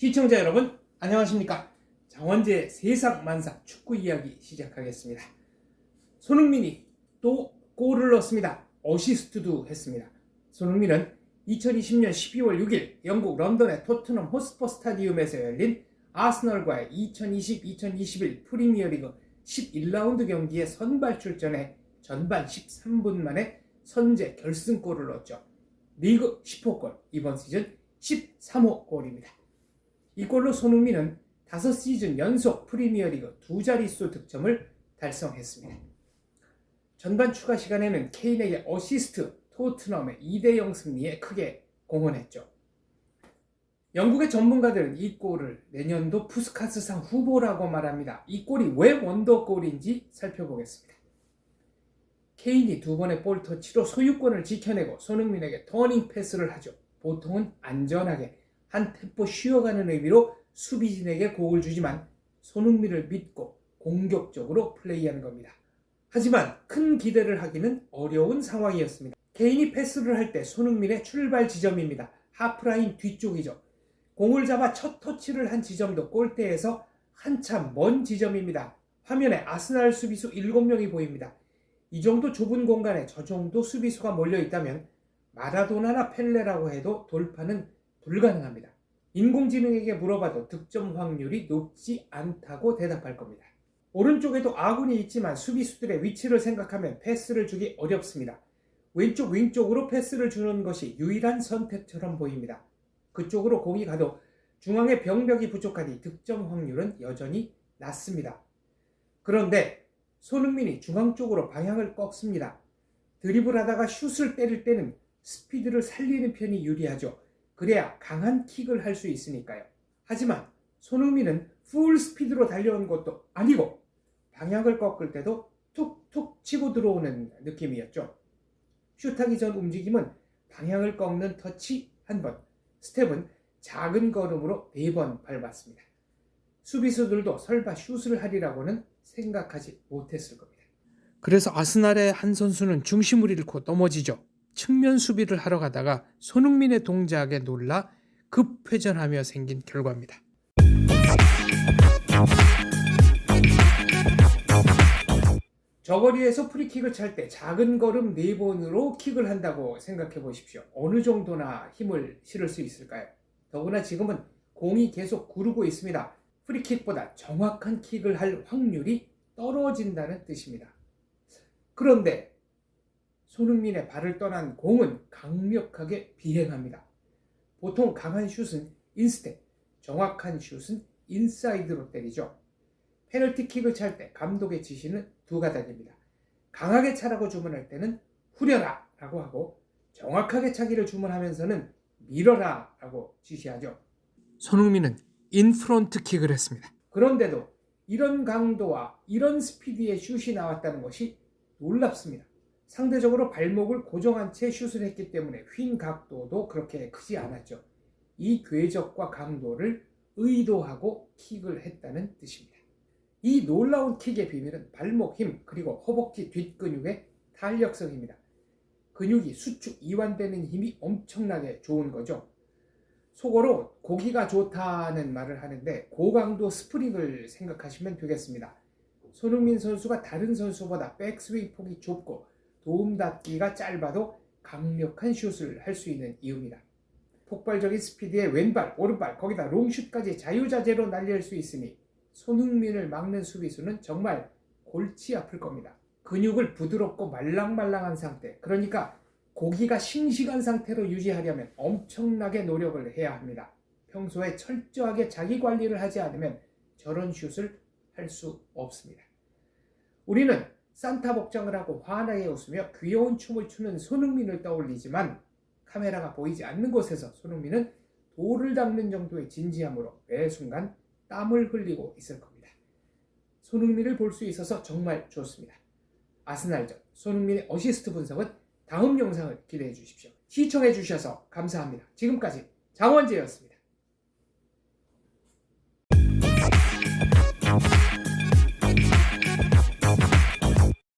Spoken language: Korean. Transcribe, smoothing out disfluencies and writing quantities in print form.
시청자 여러분 안녕하십니까. 장원재의 세상만사 축구 이야기 시작하겠습니다. 손흥민이 또 골을 넣었습니다. 어시스트도 했습니다. 손흥민은 2020년 12월 6일 영국 런던의 토트넘 호스퍼 스타디움에서 열린 아스널과의 2020-2021 프리미어리그 11라운드 경기에 선발 출전해 전반 13분 만에 선제 결승골을 넣었죠. 리그 10호 골, 이번 시즌 13호 골입니다. 이 골로 손흥민은 5시즌 연속 프리미어리그 두 자릿수 득점을 달성했습니다. 전반 추가 시간에는 케인에게 어시스트, 토트넘의 2대0 승리에 크게 공헌했죠. 영국의 전문가들은 이 골을 내년도 푸스카스상 후보라고 말합니다. 이 골이 왜 원더골인지 살펴보겠습니다. 케인이 두 번의 볼 터치로 소유권을 지켜내고 손흥민에게 터닝 패스를 하죠. 보통은 안전하게 한 템포 쉬어가는 의미로 수비진에게 공을 주지만 손흥민을 믿고 공격적으로 플레이하는 겁니다. 하지만 큰 기대를 하기는 어려운 상황이었습니다. 케인이 패스를 할 때 손흥민의 출발 지점입니다. 하프라인 뒤쪽이죠. 공을 잡아 첫 터치를 한 지점도 골대에서 한참 먼 지점입니다. 화면에 아스날 수비수 7명이 보입니다. 이 정도 좁은 공간에 저 정도 수비수가 몰려있다면 마라도나나 펠레라고 해도 돌파는 불가능합니다. 인공지능에게 물어봐도 득점 확률이 높지 않다고 대답할 겁니다. 오른쪽에도 아군이 있지만 수비수들의 위치를 생각하면 패스를 주기 어렵습니다. 왼쪽 윙쪽으로 패스를 주는 것이 유일한 선택처럼 보입니다. 그쪽으로 공이 가도 중앙에 병력이 부족하니 득점 확률은 여전히 낮습니다. 그런데 손흥민이 중앙 쪽으로 방향을 꺾습니다. 드리블하다가 슛을 때릴 때는 스피드를 살리는 편이 유리하죠. 그래야 강한 킥을 할 수 있으니까요. 하지만 손흥민은 풀 스피드로 달려온 것도 아니고 방향을 꺾을 때도 툭툭 치고 들어오는 느낌이었죠. 슛하기 전 움직임은 방향을 꺾는 터치 1번, 스텝은 작은 걸음으로 4번 밟았습니다. 수비수들도 설마 슛을 하리라고는 생각하지 못했을 겁니다. 그래서 아스날의 한 선수는 중심을 잃고 넘어지죠. 측면 수비를 하러 가다가 손흥민의 동작에 놀라 급회전하며 생긴 결과입니다. 저거리에서 프리킥을 찰 때 작은 걸음 4번으로 킥을 한다고 생각해 보십시오. 어느 정도나 힘을 실을 수 있을까요? 더구나 지금은 공이 계속 구르고 있습니다. 프리킥보다 정확한 킥을 할 확률이 떨어진다는 뜻입니다. 그런데 손흥민의 발을 떠난 공은 강력하게 비행합니다. 보통 강한 슛은 인스텝, 정확한 슛은 인사이드로 때리죠. 페널티킥을 찰 때 감독의 지시는 두 가닥입니다. 강하게 차라고 주문할 때는 후려라 라고 하고 정확하게 차기를 주문하면서는 밀어라 라고 지시하죠. 손흥민은 인프론트 킥을 했습니다. 그런데도 이런 강도와 이런 스피드의 슛이 나왔다는 것이 놀랍습니다. 상대적으로 발목을 고정한 채 슛을 했기 때문에 휜 각도도 그렇게 크지 않았죠. 이 궤적과 강도를 의도하고 킥을 했다는 뜻입니다. 이 놀라운 킥의 비밀은 발목 힘 그리고 허벅지 뒷근육의 탄력성입니다. 근육이 수축, 이완되는 힘이 엄청나게 좋은 거죠. 속어로 고기가 좋다는 말을 하는데 고강도 스프링을 생각하시면 되겠습니다. 손흥민 선수가 다른 선수보다 백스윙 폭이 좁고 도움 닫기가 짧아도 강력한 슛을 할 수 있는 이유입니다. 폭발적인 스피드의 왼발, 오른발, 거기다 롱슛까지 자유자재로 날릴 수 있으니 손흥민을 막는 수비수는 정말 골치 아플 겁니다. 근육을 부드럽고 말랑말랑한 상태, 그러니까 고기가 싱싱한 상태로 유지하려면 엄청나게 노력을 해야 합니다. 평소에 철저하게 자기 관리를 하지 않으면 저런 슛을 할 수 없습니다. 우리는 산타 복장을 하고 환하게 웃으며 귀여운 춤을 추는 손흥민을 떠올리지만 카메라가 보이지 않는 곳에서 손흥민은 돌을 닦는 정도의 진지함으로 매 순간 땀을 흘리고 있을 겁니다. 손흥민을 볼 수 있어서 정말 좋습니다. 아스날전 손흥민의 어시스트 분석은 다음 영상을 기대해 주십시오. 시청해 주셔서 감사합니다. 지금까지 장원재였습니다.